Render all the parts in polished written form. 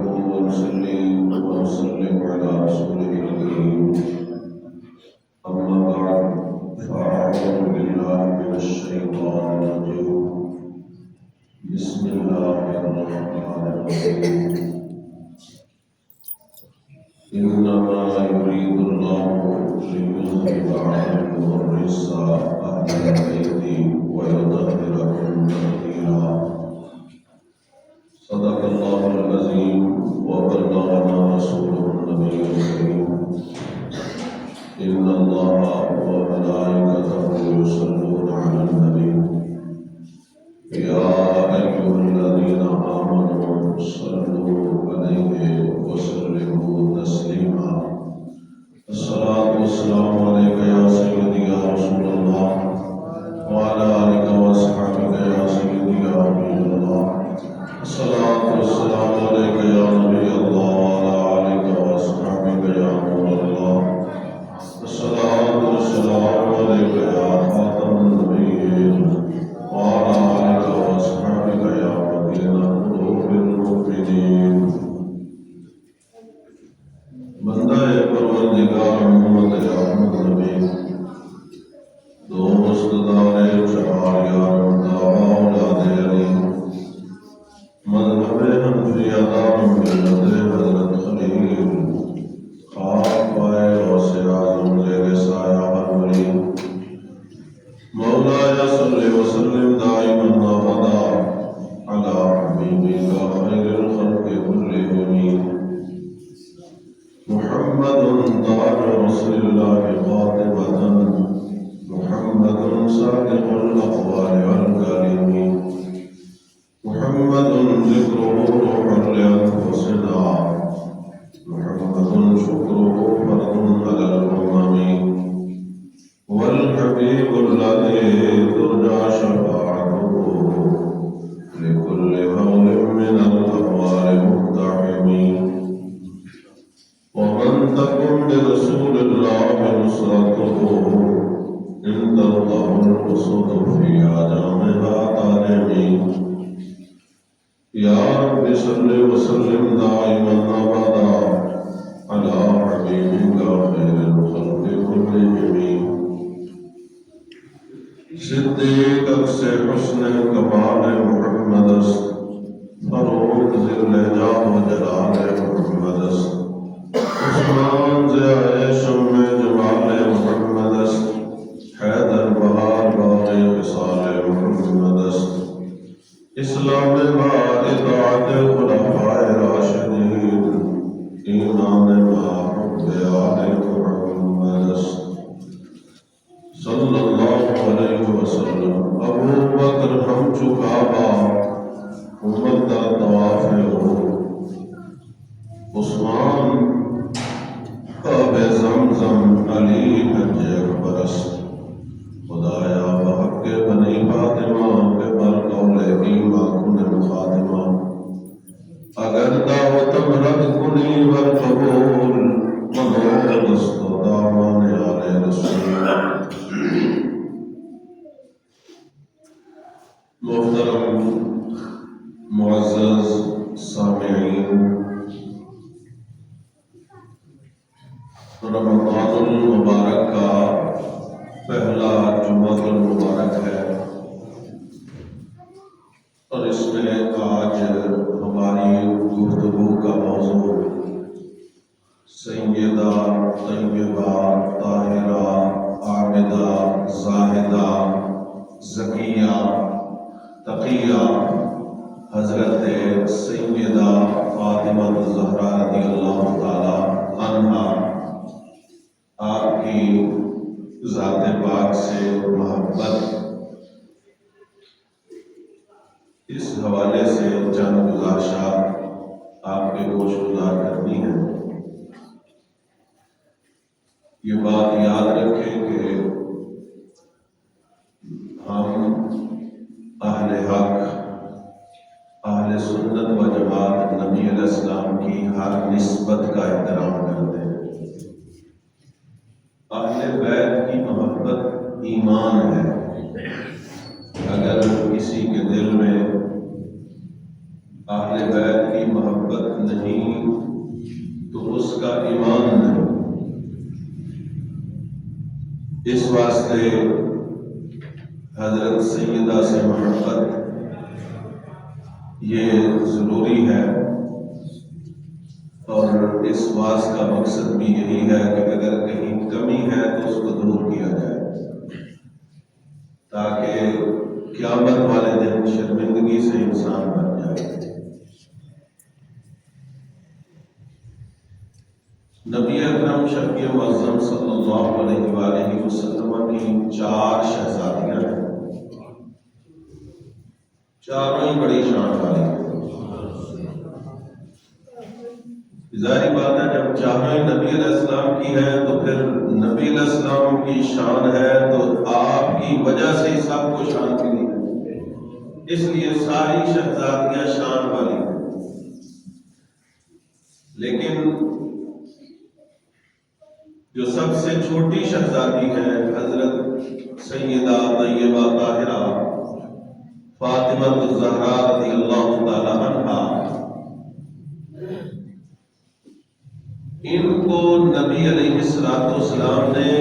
ونصلي ونسلم على رسوله الكريم أما بعد فأعوذ بالله من الشيطان الرجيم بسم الله الرحمن الرحيم إنما يريد الله ليذهب عنكم الرجس أهل البيت ويطهركم تطهيرا صدق الله العظيم وبلغنا رسوله النبي الكريم إن الله وملائكته يصلون على النبي يا أيها الذين آمنوا صلوا عليه وسلموا تسليما الصلاة والسلام عليك يا سيدي يا رسول الله وعلى آلك وأصحابك يا سيدي يا حبيب الله الصلاة والسلام عليك يا نبي الله وعلى آلك وأصحابك يا نور الله الصلاة والسلام عليك يا خاتم النبيين وعلى آلك وأصحابك يا مكين قلوب المؤمنين بندہ پروردگار محمد احمد نبی دوست دار چار یار دعوا اولاد علی مذہب حنفی دار ملت حضرت خلیل خاک پائے غوث اعظم زیر سایہ انوری مولایا صلی وسلم دائما ابدا علی حبیبک خیر الخلق كلهم محمد تاج رسول الله قاطبة محمد صادق الأقوال والكلم محمد ذكره روح لأنفسنا محمد شكره فرض على الأمم والحبيب الذي ترجى شفاعته لكل هول من الأهوال مقتحم ومن تكن برسول الله نصرته إن تلقه الأسود في أجامها طالبين يا رب صل وسلم دائما أبدا على حبيبك خير الخلق كلهم صدیق سے حسن کمال محمد است فروغ ذل جاه و جلال محمد است عثمان ضیاء شم جمال محمد است حیدر بہار باغ وصال محمد است اسلام با اطاعت خلفاء راشدین ایمان با حب آل محمد است صلی اللہ علیہ وسلم ابو بکر ہم چکا با امت دا طواف ہو عثمان آب زمزم علی حج اکبر است خدایا بحق بنی فاطمہ کے بر قول ایمان کن خاتمہ اگر دعوتم رد کنی والقبول منور دست و دامان آل رسول محترم معزز سامعین رمضان المبارک کا پہلا جمعہ المبارک ہے اور اس میں آج ہماری گفتگو کا موضوع سیدہ طیبہ طاہرہ عابدہ زاہدہ زکیہ تقیہ حضرت سیدہ فاطمہ الزہرا رضی اللہ تعالی عنہا آپ کی ذات پاک سے محبت اس حوالے سے چند گزارشات آپ کے گوش گزار کرنی ہے۔ یہ بات یاد رکھیں کہ ہم اہل حق اہل سنت و جماعت نبی علیہ السلام کی ہر نسبت کا احترام کرتے ہیں۔ اہل بیت کی محبت ایمان ہے۔ اگر کسی کے دل میں اہل بیت کی محبت نہیں اس واسطے حضرت سیدہ سے محبت یہ ضروری ہے، اور اس واس کا مقصد بھی یہی ہے کہ اگر کہیں کمی ہے تو اس کو دور کیا جائے، تاکہ قیامت والے دن شرمندگی سے انسان بن جائے۔ نبی اکرم شفیع معظم صلی اللہ علیہ وآلہ وسلم کی 4 شہزادیاں ہیں، چاروں ہی بڑی شان والی ہیں۔ ظاہری بات ہے جب چاروں ہی نبی علیہ السلام کی ہیں تو پھر نبی علیہ السلام کی شان ہے تو آپ کی وجہ سے ہی سب کو شان ملی ہے، اس لیے ساری شہزادیاں شان والی ہیں۔ لیکن جو سب سے چھوٹی شہزادی ہے حضرت سیدہ طیبہ طاہرہ فاطمہ الزہرا رضی اللہ تعالی عنہا، ان کو نبی علیہ السلام نے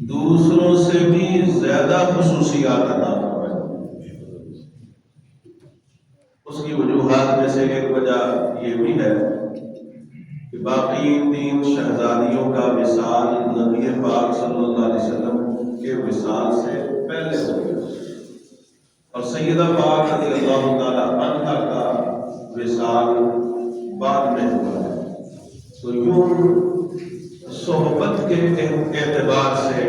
دوسروں سے بھی زیادہ خصوصیات عطا فرمائی۔ اس کی وجوہات میں سے ایک وجہ یہ بھی ہے کہ باقی 3 شہزادیوں کا وصال نبی پاک صلی اللہ علیہ وسلم کے وصال سے پہلے ہو گیا، اور سیدہ پاک رضی اللہ تعالی عنہا کا وصال بعد میں ہوا ہے۔ تو یوں صحبت کے اعتبار سے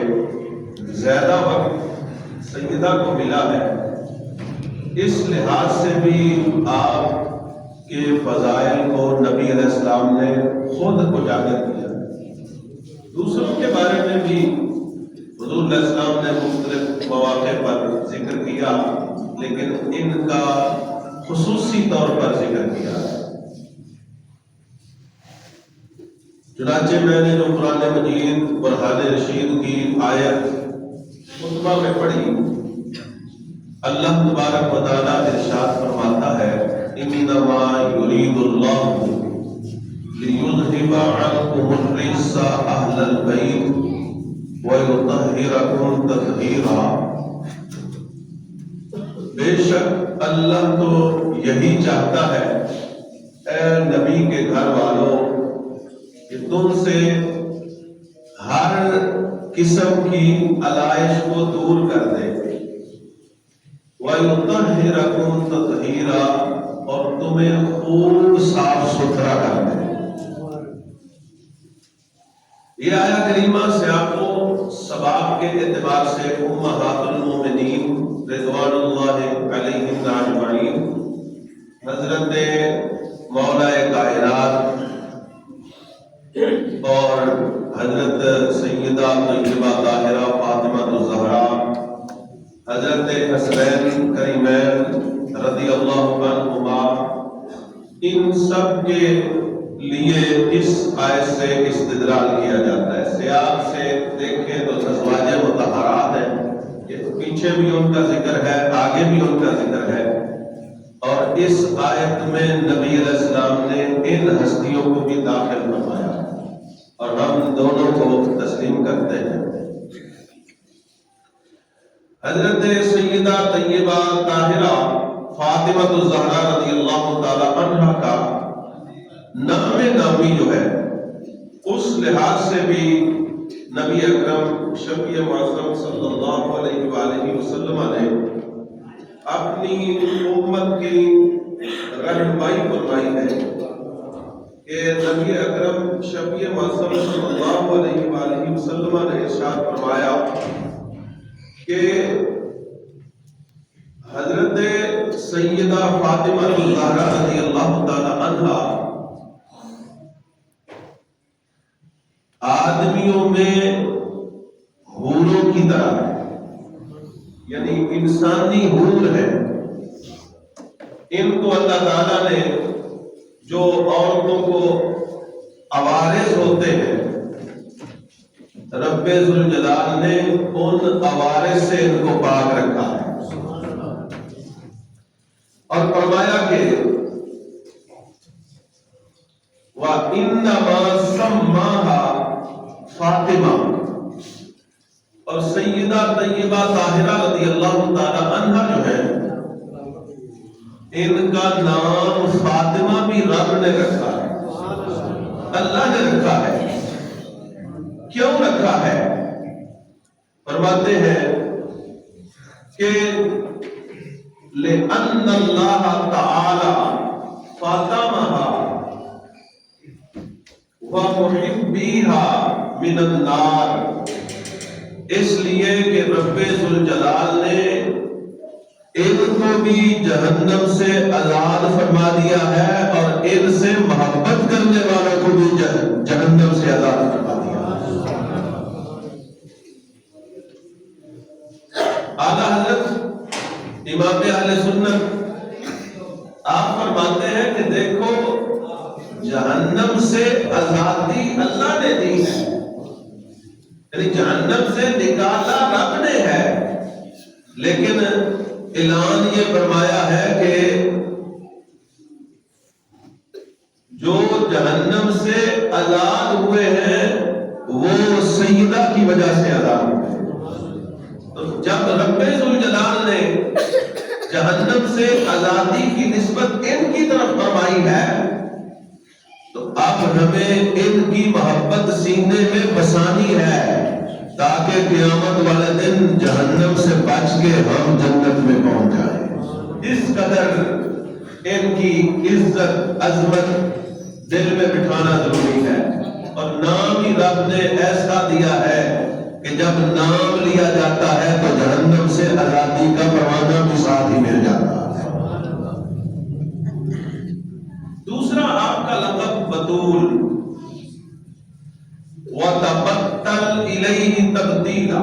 زیادہ وقت سیدہ کو ملا ہے، اس لحاظ سے بھی آپ کے فضائل کو نبی علیہ السلام نے خود اجاگر کیا۔ دوسروں کے بارے میں بھی حضور علیہ السلام نے مختلف مواقع پر ذکر کیا، لیکن ان کا خصوصی طور پر ذکر کیا۔ چنانچہ میں نے جو قرآن مجید برہان رشید کی آیت خطبہ میں پڑھی، اللہ تبارک و تعالیٰ ارشاد فرماتا ہے انما یرید اللہ لیذہب عنکم الرجس اہل البیت ویطہرکم تطہیرا۔ بے شک اللہ تو یہی چاہتا ہے اے نبی کے گھر والوں کہ تم سے ہر قسم کی علائش کو دور کر دے، وَيُطَهِّرَكُمْ تَطْهِيرًا، اور تمہیں خوب صاف ستھرا کر دے۔ یہ آیہ کریمہ سے آپ کو ثواب کے اعتبار سے امہات المومنین رضوان اللہ علیہم اجمعین، حضرت مولا کائنات اور حضرت سیدہ طیبہ طاہرہ فاطمہ الزہرا، حضرت حسنین کریمین رضی اللہ عنہما، ان سب کے لیے اس آیت سے استدلال کیا جاتا ہے۔ سیاق سے دیکھیں تو ازواج مطہرات ہیں، کہ پیچھے بھی ان کا ذکر ہے، آگے بھی ان کا ذکر ہے، اور اس آیت میں نبی علیہ السلام نے ان ہستیوں کو بھی داخل فرمایا، اور ہم دونوں کو تسلیم کرتے ہیں۔ حضرت سیدہ طیبہ طاہرہ فاطمہ الزہرا رضی اللہ تعالی عنہا کا نام نامی جو ہے، اس لحاظ سے بھی نبی اکرم شفیع معظم صلی اللہ علیہ وآلہ وسلم نے اپنی امت کی رہنمائی فرمائی ہے کہ نبی اکرم شفیع معظم صلی اللہ علیہ وآلہ وسلم نے ارشاد فرمایا کہ حضرت سیدہ فاطمہ الزہرا رضی اللہ تعالی عنہا آدمیوں میں حوروں کی طرح ہے، یعنی انسانی حور ہے۔ ان کو اللہ تعالیٰ نے جو عورتوں کو عوارض ہوتے ہیں، رب ذوالجلال نے ان عوارض سے ان کو پاک رکھا ہے، اور فرمایا کہ وَإِنَّمَا سَمَّاهَا فاطمہ، اور سیدہ طیبہ طاہرہ رضی اللہ تعالی عنہا جو ہے، ان کا نام فاطمہ بھی رب نے رکھا ہے، اللہ نے رکھا ہے۔ کیوں رکھا ہے؟ فرماتے ہیں کہ لِأَنَّ اللَّهَ تَعَالَى فَاطَمَهَا وَمُحِبِّيهَا مِنَ النَّارِ، اس لیے کہ رب ذوالجلال نے ان کو بھی جہنم سے آزاد فرما دیا ہے اور ان سے محبت کرنے والوں کو بھی جہنم سے آزاد فرما دیا ہے۔ اعلیٰ حضرت امام اہل سنت آپ فرماتے ہیں کہ دیکھو، جہنم سے آزادی اللہ نے دی ہے، یعنی جہنم سے نکالا رب نے ہے، لیکن اعلان یہ فرمایا ہے کہ جو جہنم سے آزاد ہوئے ہیں وہ سیدہ کی وجہ سے آزاد ہوئے ہیں۔ تو جب رب ذوالجلال نے جہنم سے آزادی کی نسبت ان کی طرف فرمائی ہے تو اب ہمیں ان کی محبت سینے میں بسانی ہے تاکہ قیامت والے دن جہنم سے بچ کے ہم جنت میں پہنچ جائیں۔ اس قدر ان کی عزت عظمت دل میں بٹھانا ضروری ہے، اور نام ہی رب نے ایسا دیا ہے کہ جب نام لیا جاتا ہے تو جہنم سے آزادی کا پروانہ بھی ساتھ ہی مل جاتا ہے۔ دوسرا آپ کا لقب بطول، وَتَبَتَّلْ إِلَيْهِ تَبْتِيلًا۔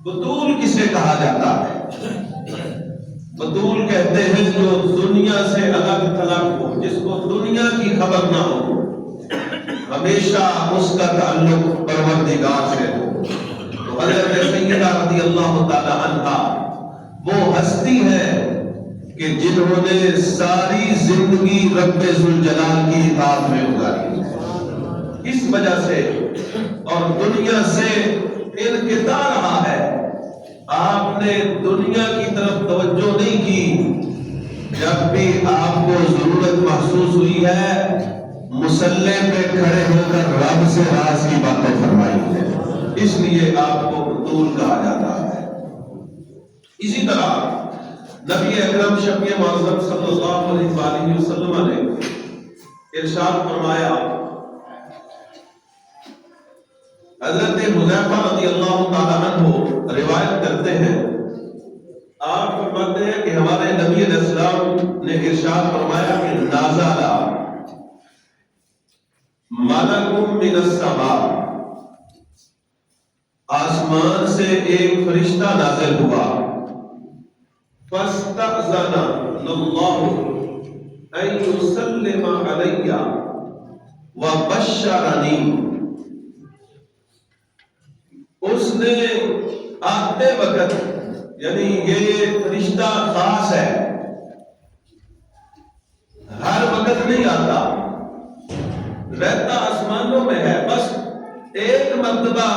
بطول کسے کہا جاتا ہے؟ بطول کہتے ہیں جو دنیا سے الگ تھلگ ہو، جس کو دنیا کی خبر نہ ہو، ہمیشہ اس کا تعلق پروردگار سے ہو۔ تو حضرت سیدہ رضی اللہ تعالی عنہا وہ ہستی ہے کہ جنہوں نے ساری زندگی رب ذوالجلال کی اطاعت میں گزاری، اس وجہ سے اور دنیا سے انقطاع رہا ہے۔ آپ نے دنیا کی طرف توجہ نہیں کی، جب بھی آپ کو ضرورت محسوس ہوئی ہے مصلی پہ کھڑے ہو کر رب سے راز کی باتیں فرمائی ہے، اس لیے آپ کو بطول کہا جاتا ہے۔ اسی طرح نبی اکرم شفیع معظم صلی اللہ علیہ وآلہ وسلم نے ارشاد فرمایا، حضرت حذیفہ رضی اللہ تعالی عنہ روایت کرتے ہیں، آپ فرماتے ہیں کہ ہمارے نبی علیہ السلام نے ارشاد فرمایا کہ نازل ملک من السماء، آسمان سے ایک فرشتہ نازل ہوا، فاستأذن اللہ ان یسلم علی وبشرنی، اس نے آتے وقت، یعنی یہ فرشتہ خاص ہے، ہر وقت نہیں آتا، رہتا آسمانوں میں ہے، بس ایک مرتبہ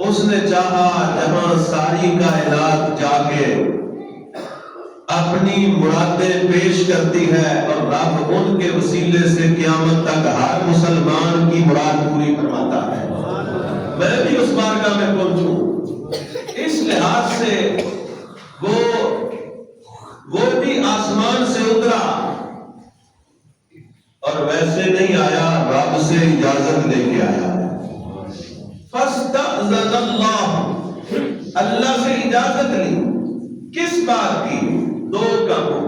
اس نے چاہا جہاں ساری کائنات جا کے اپنی مرادیں پیش کرتی ہے اور رب ان کے وسیلے سے قیامت تک ہر مسلمان کی مراد پوری فرماتا ہے، میں بھی اس بارگاہ میں پہنچوں۔ اس لحاظ سے وہ بھی آسمان سے اترا اور ویسے نہیں آیا، رب سے اجازت لے کے آیا۔ فاستأذن اللہ، اللہ سے اجازت لی، کس بات کی؟ دو کاموں،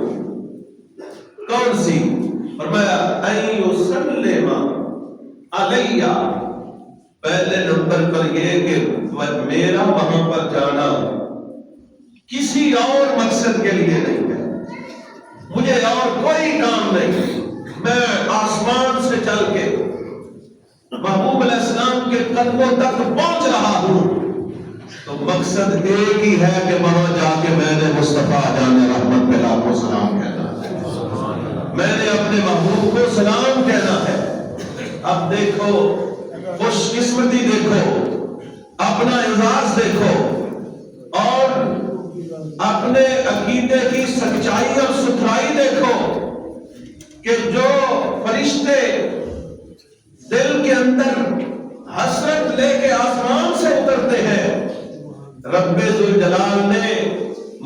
کون سی؟ فرمایا ان یسلم علی، پہلے نمبر پر یہ کہ میرا وہاں پر جانا کسی اور مقصد کے لیے نہیں ہے، مجھے اور کوئی کام نہیں، میں آسمان سے چل کے محبوب علیہ السلام کے قدموں تک پہنچ رہا ہوں تو مقصد ایک ہی ہے کہ وہاں جا کے میں نے مصطفیٰ جان رحمت پہ لاکھوں سلام کہنا ہے، میں نے اپنے محبوب کو سلام کہنا ہے۔ اب دیکھو خوش قسمتی، دیکھو اپنا اعزاز دیکھو اور اپنے عقیدے کی سچائی اور ستھرائی دیکھو کہ جو فرشتے دل کے اندر حسرت لے کے آسمان سے اترتے ہیں، رب ذوالجلال نے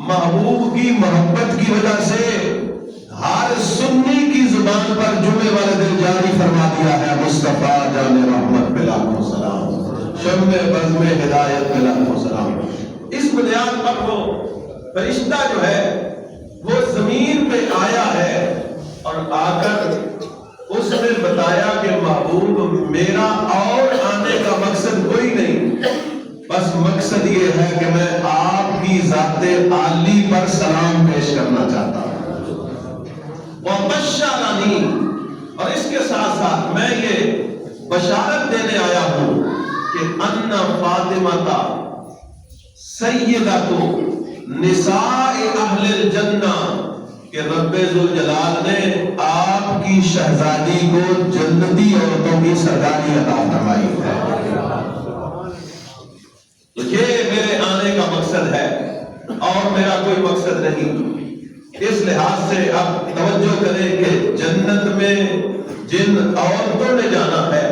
محبوب کی محبت کی وجہ سے ہر سنی کی زبان پر جمعے والے دن جاری فرما دیا ہے، مصطفیٰ جان رحمت پہ لاکھوں سلام، شمع بزم ہدایت پہ لاکھوں سلام۔ اس بنیاد پر وہ فرشتہ جو ہے وہ زمین پہ آیا ہے اور آ کر اس نے بتایا کہ محبوب میرا اور آنے کا مقصد کوئی نہیں، بس مقصد یہ ہے کہ میں آپ کی ذات عالی پر سلام پیش کرنا چاہتا ہوں۔ وَبَشَّرَنِي، اور اس کے ساتھ ساتھ میں یہ بشارت دینے آیا ہوں کہ ان فاطمہ سیدۃ نساء اہل الجنہ، کہ رب ذوالجلال نے آپ کی شہزادی کو جنتی عورتوں کی سرداری عطا فرمائی ہے۔ یہ میرے آنے کا مقصد ہے اور میرا کوئی مقصد نہیں۔ اس لحاظ سے اب توجہ کریں کہ جنت میں جن عورتوں نے جانا ہے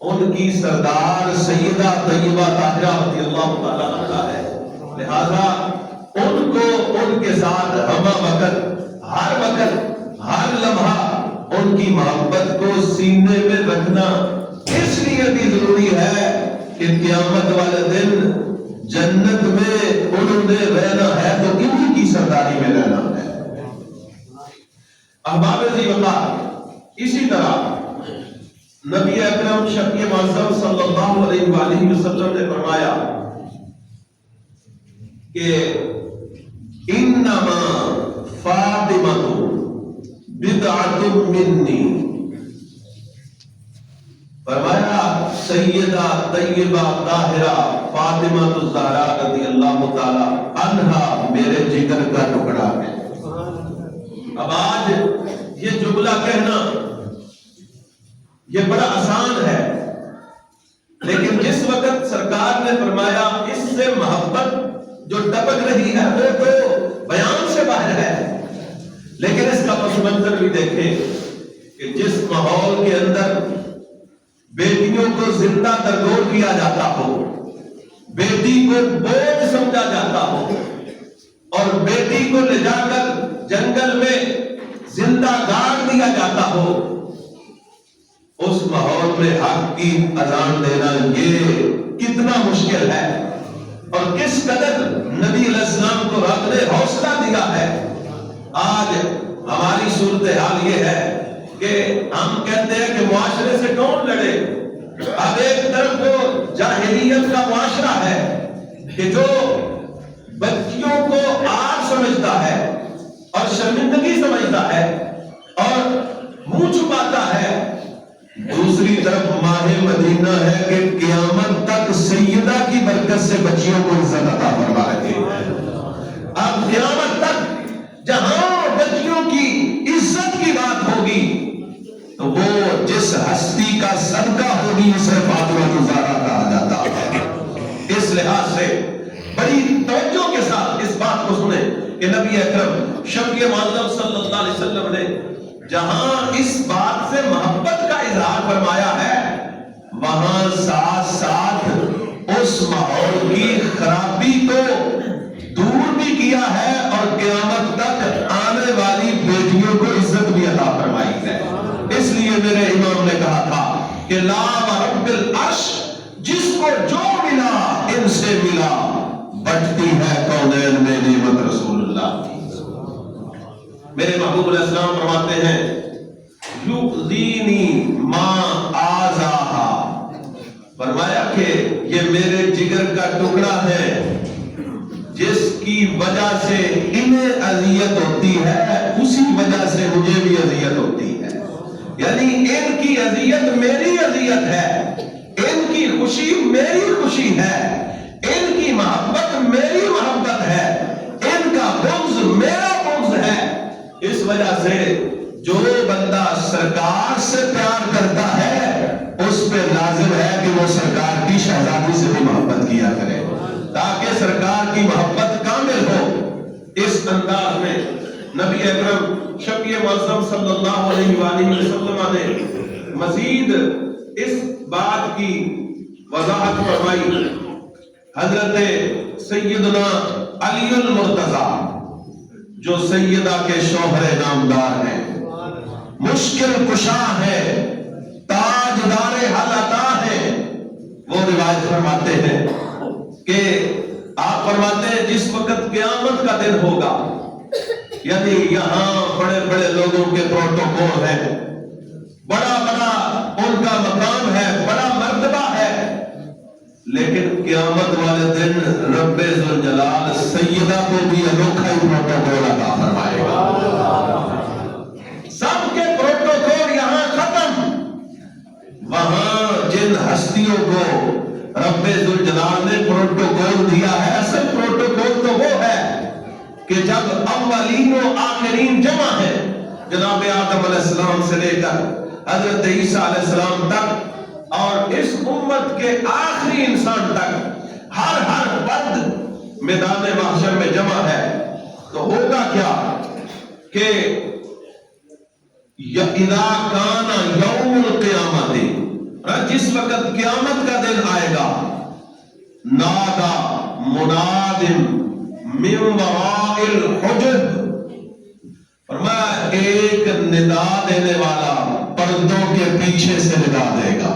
ان کی سردار سیدہ طیبہ طاہرہ رضی اللہ تعالیٰ عنہا ہے، لہذا ان کو ان کے ساتھ ہمہ وقت ہر لمحہ ان کی محبت کو سینے میں رکھنا اس لیے بھی ضروری ہے کہ قیامت والے دن جنت میں انہوں نے رہنا ہے تو انہی کی سرداری میں رہنا ہے۔ احباب ذی وقار، اسی طرح نبی اکرم شفیع معظم صلی اللہ علیہ وآلہ وسلم نے فرمایا کہ انما فاطمہ بدعۃ منی، فرمایا سیدہ طیبہ طاہرہ فاطمہ الزہرا رضی اللہ تعالی عنہا میرے جگر کا ٹکڑا ہے۔ اب آج یہ جملہ کہنا یہ بڑا آسان ہے، لیکن جس وقت سرکار نے فرمایا اس سے محبت جو ٹپک رہی ہے وہ تو بیان سے باہر ہے، لیکن اس کا پس منظر بھی دیکھیں کہ جس ماحول کے اندر بیٹیوں کو زندہ تردور کیا جاتا ہو، بیٹی کو بوجھ سمجھا جاتا ہو اور بیٹی کو لے جا کر جنگل میں زندہ گاڑ دیا جاتا ہو، اس ماحول میں حق کی اذان دینا یہ کتنا مشکل ہے، اور کس قدر نبی علیہ السلام کو رب نے حوصلہ دیا ہے۔ آج ہماری صورتحال یہ ہے کہ ہم کہتے ہیں کہ معاشرے سے کون لڑے۔ اب ایک طرف وہ جاہلیت کا معاشرہ ہے کہ جو بچیوں کو آر سمجھتا ہے اور شرمندگی سمجھتا ہے اور منہ چھپاتا ہے، دوسری طرف ماہ مدینہ ہے کہ قیامت تک سیدہ کی برکت سے بچیوں کو عزت عطا فرما رہے ہیں۔ اب قیامت تک جہاں بچیوں کی عزت کی بات ہوگی تو وہ جس ہستی کا صدقہ ہوگی اسے فاطمہ الزہرا کہا جاتا ہے۔ اس لحاظ سے بڑی توجہ کے ساتھ اس بات کو سنیں کہ نبی اکرم شفیع معظم صلی اللہ علیہ وسلم نے جہاں اس بات سے محبت کا اظہار فرمایا ہے، وہاں ساتھ ساتھ اس ماحول کی خرابی کو دور بھی کیا ہے اور قیامت تک آنے والی بیٹیوں کو عزت بھی عطا فرمائی ہے۔ اس لیے میرے امام نے کہا تھا کہ لا ورب العرش، جس کو جو ملا ان سے ملا، بٹتی ہے کونین میں نعمت رسول اللہ کی۔ میرے محبوب علیہ السلام فرماتے ہیں یؤذینی ما آذاہا، فرمایا کہ یہ میرے جگر کا ٹکڑا ہے جس کی وجہ سے انہیں اذیت ہوتی ہے، اسی وجہ سے مجھے بھی اذیت ہوتی ہے۔ یعنی ان کی اذیت میری اذیت ہے، ان کی خوشی میری خوشی ہے، ان کی محبت میری محبت ہے، ان کا بغض میرا بغض ہے۔ اس وجہ سے جو بندہ سرکار سے پیار کرتا ہے اس پہ لازم ہے کہ وہ سرکار کی شہزادی سے بھی محبت کیا کرے، تاکہ سرکار کی محبت کامل ہو۔ اس انداز میں نبی اکرم شفیع معظم صلی اللہ علیہ وآلہ وسلم نے مزید اس بات کی وضاحت فرمائی۔ حضرت سیدنا علی المرتضی جو سیدہ کے شوہر نامدار ہیں، مشکل کشا ہے، تاجدار حل عطا ہے، وہ روایت فرماتے ہیں کہ آپ فرماتے ہیں جس وقت قیامت کا دن ہوگا، یعنی یہاں بڑے بڑے لوگوں کے پروٹوکول ہیں، بڑا بڑا ان کا مقام ہے، بڑا مرتبہ ہے، لیکن قیامت والے دن رب ذوالجلال سیدہ کو بھی انوکھا ہی پروٹوکول عطا فرمائے گا۔ سب کے پروٹوکول یہاں ختم، وہاں جن ہستیوں کو رب ذوالجلال نے پروٹوکول دیا ہے، اصل پروٹوکول تو وہ ہے کہ جب اولین و آخرین جمع ہے، جناب آدم علیہ السلام سے لے کر حضرت عیسیٰ علیہ السلام تک اور اس امت کے آخری انسان تک ہر فرد میدان محشر میں جمع ہے، تو ہوگا کیا کہ اذا کان یوم القیامت، جس وقت قیامت کا دن آئے گا، نادا مناد من وراء الحجب، فرمایا ایک ندا دینے والا پردوں کے پیچھے سے ندا دے گا۔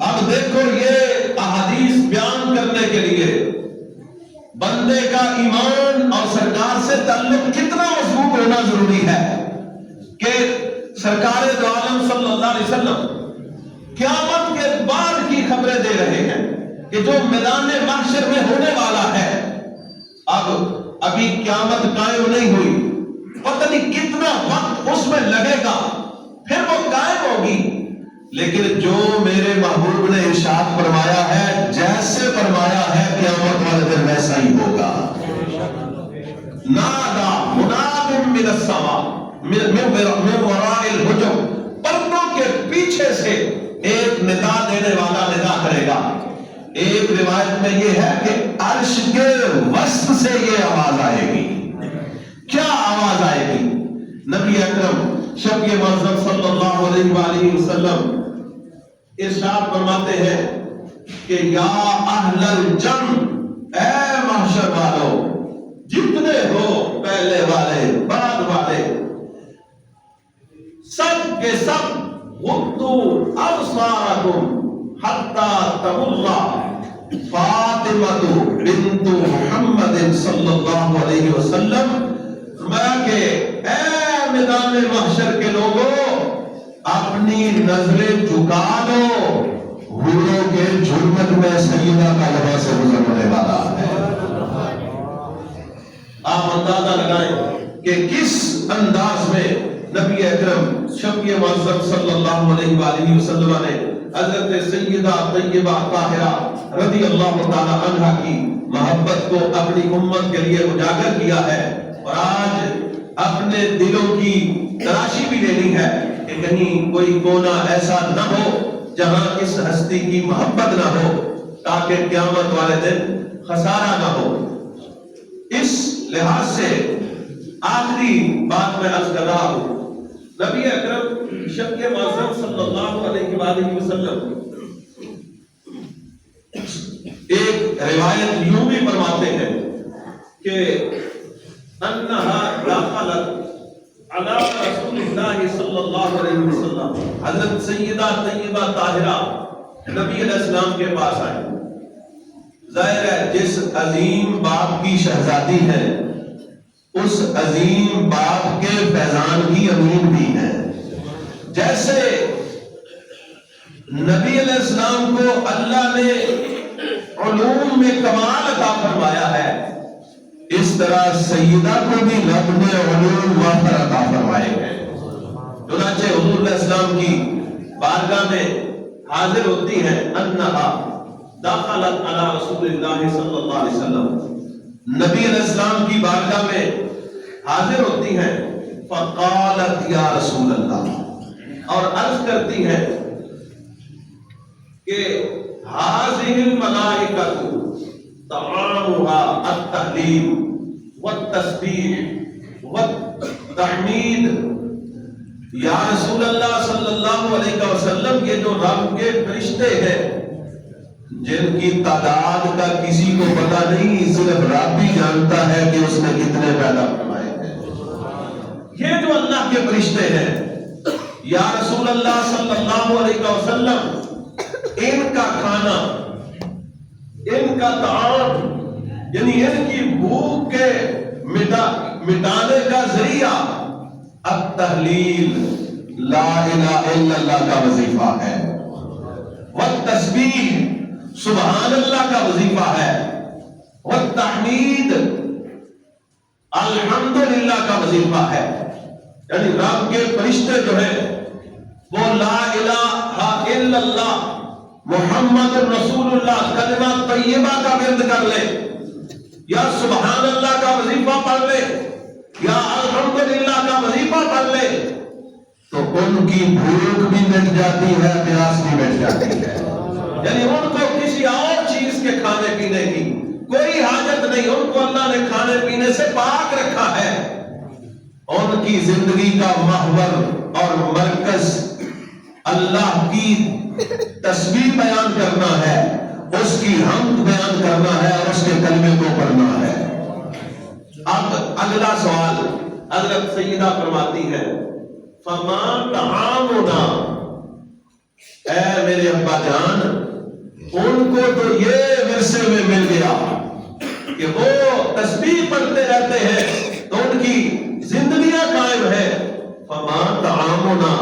اب دیکھو یہ احادیث بیان کرنے کے لیے بندے کا ایمان اور سرکار سے تعلق کتنا مضبوط ہونا ضروری ہے کہ سرکار دو عالم صلی اللہ علیہ وسلم قیامت کے بعد کی خبریں دے رہے ہیں کہ جو میدان محشر میں ہونے والا ہے، ابھی قیامت قائم نہیں ہوئی، پتہ نہیں کتنا وقت اس میں لگے گا، پھر وہ قائم ہوگی، لیکن جو میرے محبوب نے ارشاد فرمایا ہے، جیسے فرمایا ہے قیامت والے دن ویسا ہی ہوگا۔ نادا مناد من السماء من وراء الحجب، پردوں کے پیچھے سے ایک ندا دینے والا ندا کرے گا۔ ایک روایت میں یہ ہے کہ عرش کے وسط سے یہ آواز آئے گی۔ کیا آواز آئے گی؟ نبی اکرم شفیع معظم صلی اللہ علیہ وآلہ وسلم ارشاد فرماتے ہیں کہ یا اہل الجنہ، اے محشر والو، جتنے ہو پہلے والے بعد والے، سب کے سب غضوا ابصارکم حتی تمر فاطمہ بنت محمد صلی اللہ علیہ وسلم، فرمایا کہ اے میدان محشر کے لوگوں، اپنی نظریں جھکا دو، حوروں کے جھرمٹ میں سیدہ کا لباس گزر ہونے والا ہے۔ آپ اندازہ لگائیں کہ کس انداز میں نبی اکرم شفیع معظم صلی اللہ علیہ وآلہ وسلم نے حضرت سیدہ طیبہ طاہرہ رضی اللہ تعالی عنہ کی محبت کو اپنی امت کے لیے اجاگر کیا ہے، اور آج اپنے دلوں کی تلاشی بھی لینی ہے کہ کہیں کوئی کونا ایسا نہ ہو جہاں اس ہستی کی محبت نہ ہو، تاکہ قیامت والے دن خسارہ نہ ہو۔ اس لحاظ سے آخری بات میں عرض کر رہا ہوں، نبی اکرم شفیع معظم صلی اللہ علیہ وآلہ وسلم ایک روایت یوں بھی فرماتے ہیں کہ انہا داخلت علی رسول اللہ صلی اللہ علیہ وسلم، حضرت سیدہ طیبہ طاہرہ نبی علیہ السلام کے پاس آئے۔ ظاہر ہے جس عظیم باپ کی شہزادی ہے، اس عظیم باپ کے فیضان کی امین بھی ہے۔ جیسے نبی علیہ السلام کو اللہ نے علوم میں کمال عطا فرمایا ہے، اس طرح سیدہ کو بھی رب نے علوم وافر عطا فرمائے ہیں۔ چنانچہ حضور علیہ السلام کی بارگاہ میں حاضر ہوتی ہیں، انہا داخلت علی رسول اللہ صلی اللہ علیہ وسلم، نبی علیہ السلام کی بارگاہ میں حاضر ہوتی ہیں، فقالت یا رسول اللہ، اور عرض کرتی ہے کہ هذه الملائکۃ طعامها التہلیل والتسبیح والتحمید، یا رسول اللہ صلی اللہ علیہ وسلم، یہ جو رب کے فرشتے ہیں جن کی تعداد کا کسی کو پتہ نہیں، صرف رب ہی جانتا ہے کہ اس نے کتنے پیدا فرمائے ہیں، یہ جو اللہ کے فرشتے ہیں، یا رسول اللہ صلی اللہ علیہ وسلم، ان کا کھانا، ان کا طعام، یعنی ان کی بھوک کے مٹانے کا ذریعہ التحلیل، لا الہ الا اللہ کا وظیفہ ہے، والتسبیح، سبحان اللہ کا وظیفہ ہے، والتحمید، الحمدللہ کا وظیفہ ہے، یعنی رب کے فرشتے جو ہیں وہ لا الہ الا اللہ محمد رسول اللہ کلمہ طیبہ کا ورد کر لے، یا سبحان اللہ کا وظیفہ پڑھ لے، یا الحمدللہ کا وظیفہ پڑھ لے، تو ان کی بھوک بھی مٹ جاتی ہے، پیاس بھی مٹ جاتی ہے، یعنی ان کو کسی اور چیز کے کھانے پینے کی کوئی حاجت نہیں، ان کو اللہ نے کھانے پینے سے پاک رکھا ہے، ان کی زندگی کا محور اور مرکز اللہ کی تسبیح بیان کرنا ہے، اس کی حمد بیان کرنا ہے اور اس کے کلمے کو پڑھنا ہے۔ اب اگلا سوال، حضرت سیدہ فرماتی ہے فما طعامنا، اے میرے ابا جان، ان کو تو یہ ورثے میں مل گیا کہ وہ تسبیح پڑھتے رہتے ہیں تو ان کی زندگیاں قائم ہے، فما طعامنا،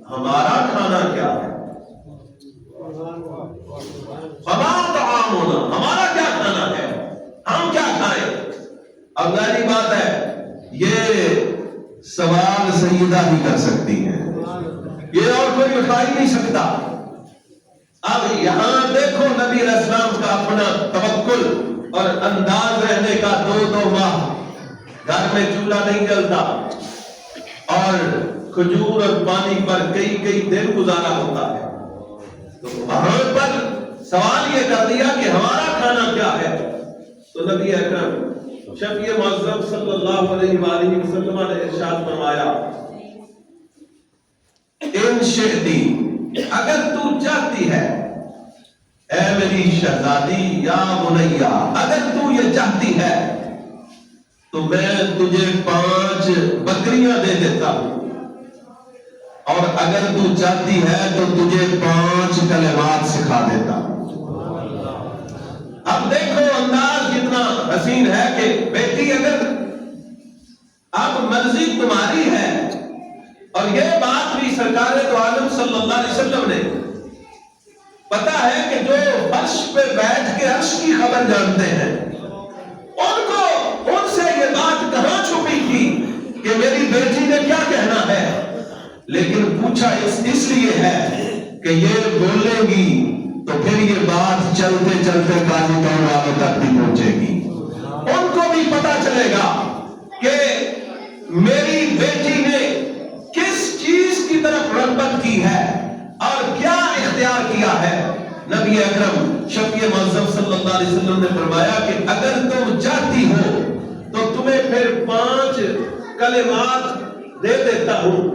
ہمارا کھانا کیا ہے، فما طعامنا، ہمارا کیا کھانا ہے، ہم کیا کھائیں؟ اب ظاہری بات ہے یہ سوال سیدہ ہی کر سکتی ہیں، یہ اور کوئی اٹھا ہی نہیں سکتا۔ اب یہاں دیکھو نبی علیہ السلام کا اپنا توکل اور انداز رہنے کا، 2 ماہ گھر میں چولہا نہیں جلتا اور کھجور اور پانی پر کئی دن گزارا ہوتا ہے، تو وہاں پر سوال یہ کر دیا کہ ہمارا کھانا کیا ہے، تو نبی اکرم شفیع معظم صلی اللہ علیہ وآلہ وسلم نے ارشاد فرمایا ان شئتی، اگر تو چاہتی ہے اے میری شہزادی، یا بنیا، اگر تو یہ چاہتی ہے تو میں تجھے 5 بکریاں دے دیتا ہوں، اور اگر تو چاہتی ہے تو تجھے 5 کلمات سکھا دیتا ہوں۔ اب دیکھو انداز کتنا حسین ہے کہ بیٹی اگر اب مرضی تمہاری ہے، اور یہ بات بھی سرکار دو عالم صلی اللہ علیہ وسلم نے پتا ہے کہ جو فرش پہ بیٹھ کے عرش کی خبر جانتے ہیں، ان سے یہ بات کہاں چھپی تھی کہ میری بیٹی نے کیا کہنا ہے، لیکن پوچھا اس لیے ہے کہ یہ بولے گی تو پھر یہ بات چلتے چلتے قاضی ٹاؤن والوں تک بھی پہنچے گی، ان کو بھی پتا چلے گا کہ میری بیٹی نے کس چیز کی طرف رغبت کی ہے اور کیا اختیار کیا ہے۔ نبی اکرم شفیع معظم صلی اللہ علیہ وسلم نے فرمایا کہ اگر تم چاہتی ہو تو تمہیں پھر 5 کلمات دے دیتا ہوں۔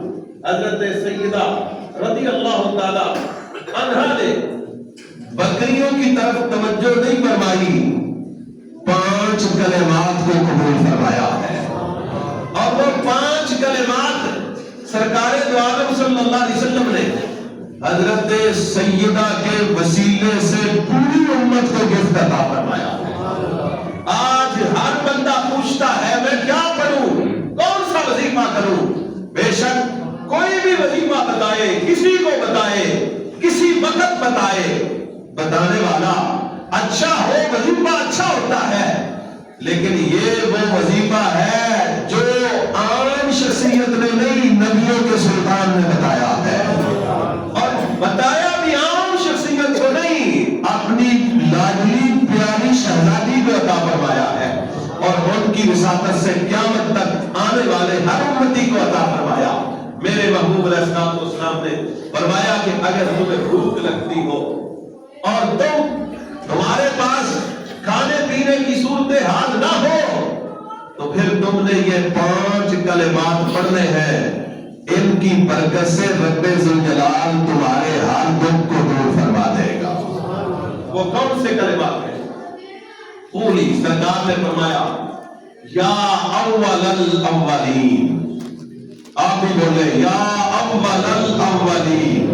حضرت سیدہ رضی اللہ تعالی عنہا نے بکریوں کی طرف توجہ نہیں فرمائی، 5 کلمات کو قبول فرمایا ہے، اور وہ 5 کلمات سرکار دو عالم صلی اللہ علیہ وسلم نے حضرت سیدہ کے وسیلے سے پوری امت کو گفت عطا فرمایا ہے۔ آج ہر بندہ پوچھتا ہے میں کیا پڑھوں، کون سا وظیفہ کروں؟ بے شک کوئی بھی وظیفہ بتائے، کسی کو بتائے، کسی وقت بتائے، بتانے والا اچھا ہو، وظیفہ اچھا ہوتا ہے، لیکن یہ وہ وظیفہ ہے جو عام شخصیت نے نہیں، نبیوں کے سلطان نے بتایا ہے، اور بتایا بھی عام شخصیت کو نہیں، اپنی لاڈلی پیاری شہزادی کو عطا فرمایا ہے، اور ان کی وساطت سے قیامت تک آنے آنے والے ہر امتی کو عطا فرمایا۔ میرے محبوب علیہ السلام نے فرمایا کہ اگر تمہیں بھوک لگتی ہو اور تمہارے پاس کھانے پینے کی صورتحال نہ ہو تو پھر تم نے یہ 5 کلمات پڑھنے ہیں، ان کی برکت سے رب ذوالجلال تمہارے ہر دکھ کو دور فرما دے گا۔ وہ کون سے کلمات ہیں؟ پوری سرکار نے فرمایا یا اول الاولین، آپ بھی بولے یا اول الاولین،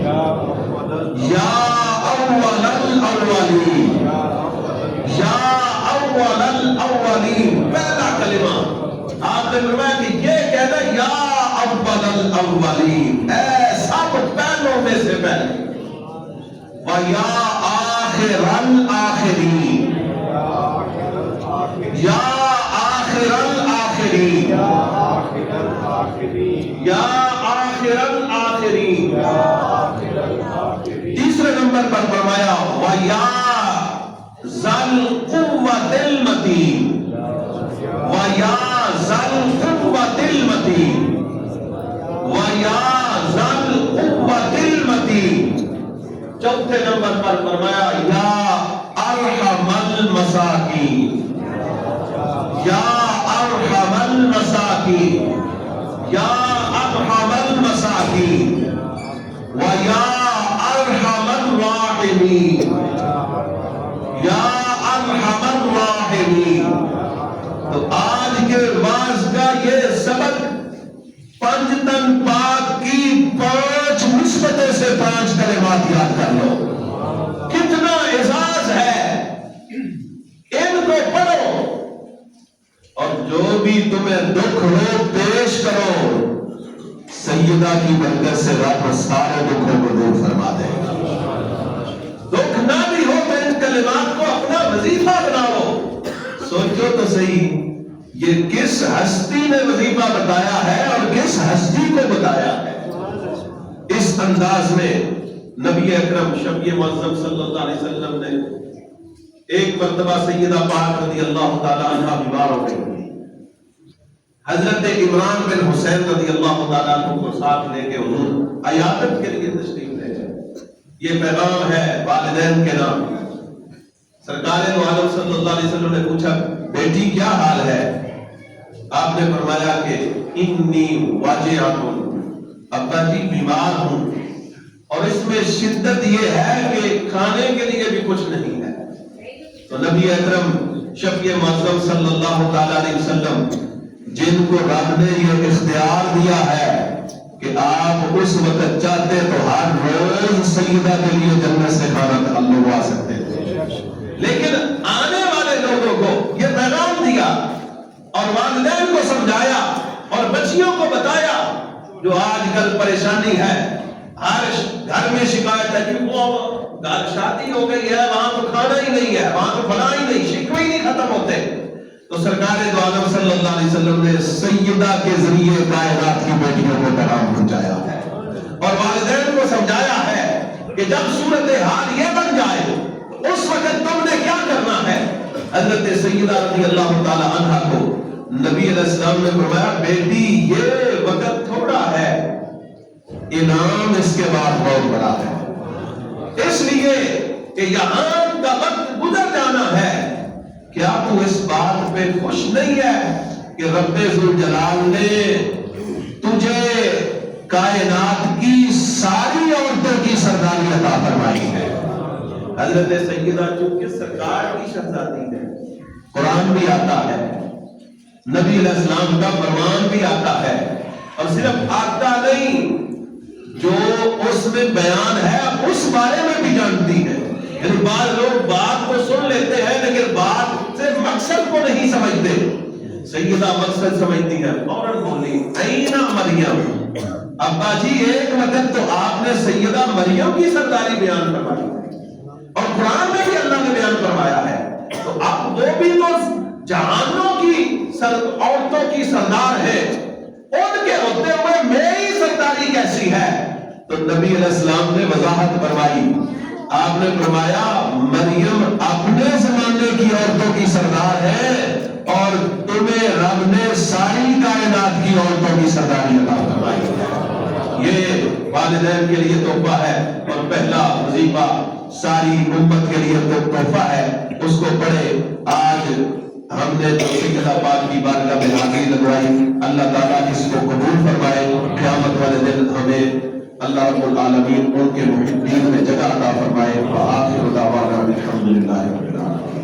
یا اول الاولین، یا اول الاولین، پہلا کلمہ آپ نے فرمایا کہ یہ کہنا یا اول الاولین، اے سب پہلوں میں سے پہلے، وَيَا آخِرَ الْآخِرِينَ، یا آخر الآخرین، یا آخر الآخرین۔ تیسرے نمبر پر فرمایا وَيَا ذَا الْقُوَّةِ الْمَتِينَ، وَيَا ذَا الْقُوَّةِ الْمَتِينَ، وَيَا ذَا الْقُوَّةِ الْمَتِينَ۔ چوتھے نمبر پر فرمایا یا ارحم المساکین، یا ارحم المساکین، یا ارحم المساکین، ویا ارحم الراحمین، یا ارحم الراحمین۔ تو آج کے واعظ کا یہ سبق پنجتن پاک کی 5 نسبتوں سے 5 کلمات یاد کر لو، کتنا اعزاز ہے، ان کو پڑھو اور جو بھی تمہیں دکھ ہو پیش کرو، سیدہ کی برکت سے رب سارے دکھوں کو دور فرما دے گا۔ دکھ نہ بھی ہو تو ان کلمات کو اپنا وظیفہ بناؤ۔ سوچو تو صحیح، یہ کس ہستی نے وظیفہ بتایا ہے اور کس ہستی کو بتایا ہے؟ اس انداز میں نبی اکرم شفیع معظم صلی اللہ علیہ وسلم نے ایک مرتبہ سیدہ پاک رضی اللہ تعالی عنہ بیمار ہو گئی، حضرت عمران بن حسین رضی اللہ تعالیٰ عنہ کو ساتھ لے کے حضور عیادت کے لیے تشریف لے گئے۔ یہ پیغام ہے والدین کے نام۔ سرکار دو عالم صلی اللہ علیہ وسلم نے پوچھا بیٹی کیا حال ہے؟ آپ نے فرمایا کہ انی واجعۃ، ابا جی بیمار ہوں اور اس میں شدت یہ ہے کہ کھانے کے لیے بھی کچھ نہیں ہے۔ تو نبی اکرم شفیع معظم صلی اللہ تعالی علیہ وسلم جن کو رب نے یہ اختیار دیا ہے کہ آپ اس وقت چاہتے تو ہر روز سیدہ کے لیے جنت سے کھانا تعلق آ سکتے تھے، لیکن آنے والے لوگوں کو یہ پیغام دیا اور والدین کو سمجھایا اور بچیوں کو بتایا جو آج کل پریشانی ہے، ہر گھر میں شکایت ہے کہ وہ گھر شادی ہو گئی ہے وہاں تو کھانا ہی نہیں ہے، وہاں تو فلاں ہی نہیں، شکوے ہی نہیں ختم ہوتے۔ تو سرکار دو عالم صلی اللہ علیہ وسلم نے سیدہ کے ذریعے کائنات کی بیٹیوں کو پیغام پہنچایا ہے اور والدین کو سمجھایا ہے کہ جب صورتحال یہ بن جائے اس وقت تم نے کیا کرنا ہے۔ حضرت سیدہ رضی اللہ تعالی عنہ کو نبی علیہ السلام نے فرمایا بیٹی یہ وقت تھوڑا ہے، انعام اس کے بعد بہت بڑا ہے، اس لیے کہ یہاں کا وقت گزر جانا ہے۔ کیا تو اس بات پہ خوش نہیں ہے کہ رب ذوالجلال نے تجھے کائنات کی ساری عورتوں کی سرداری عطا فرمائی ہے؟ حضرت سیدہ چونکہ سرکار کی شہزادی ہے، قرآن بھی آتا ہے، نبی علیہ السلام کا فرمان بھی آتا ہے، اور صرف آتا نہیں جو اس میں بیان ہے اس بارے میں بھی جانتی ہے۔ یعنی بعض لوگ بات کو سن لیتے ہیں لیکن بات سے مقصد کو نہیں سمجھتے۔ سیدہ مقصد سمجھتی ہے، فوراً بولی اینا مریم، ابا جی ایک وقت تو آپ نے سیدہ مریم کی سرداری بیان فرمائی اور قرآن میں بھی اللہ نے بیان فرمایا ہے، تو اب وہ بھی تو جہانوں کی عورتوں کی سردار ہے، ان کے ہوتے ہوئے میری سرداری کیسی ہے؟ تو نبی علیہ السلام نے وضاحت فرمائی آپ نے فرمایا مریم اپنے زمانے کی عورتوں کی سردار ہے اور تمہیں رب نے ساری کائنات کی عورتوں کی سرداری عطا فرمائی ہے۔ یہ والدین کے لیے تحفہ ہے اور پہلا وظیفہ ساری امت کے لیے تحفہ ہے، اس کو پڑھے۔ آج ہم نے جو اللہ پاک کی بارگاہ میں حاضری لگوائی، اللہ تعالیٰ اس کو قبول فرمائے، قیامت والے دن ہمیں اللہ رب العالمین ان کے محبین میں جگہ عطا فرمائے۔ وآخر دعوانا الحمدللہ رب العالمین۔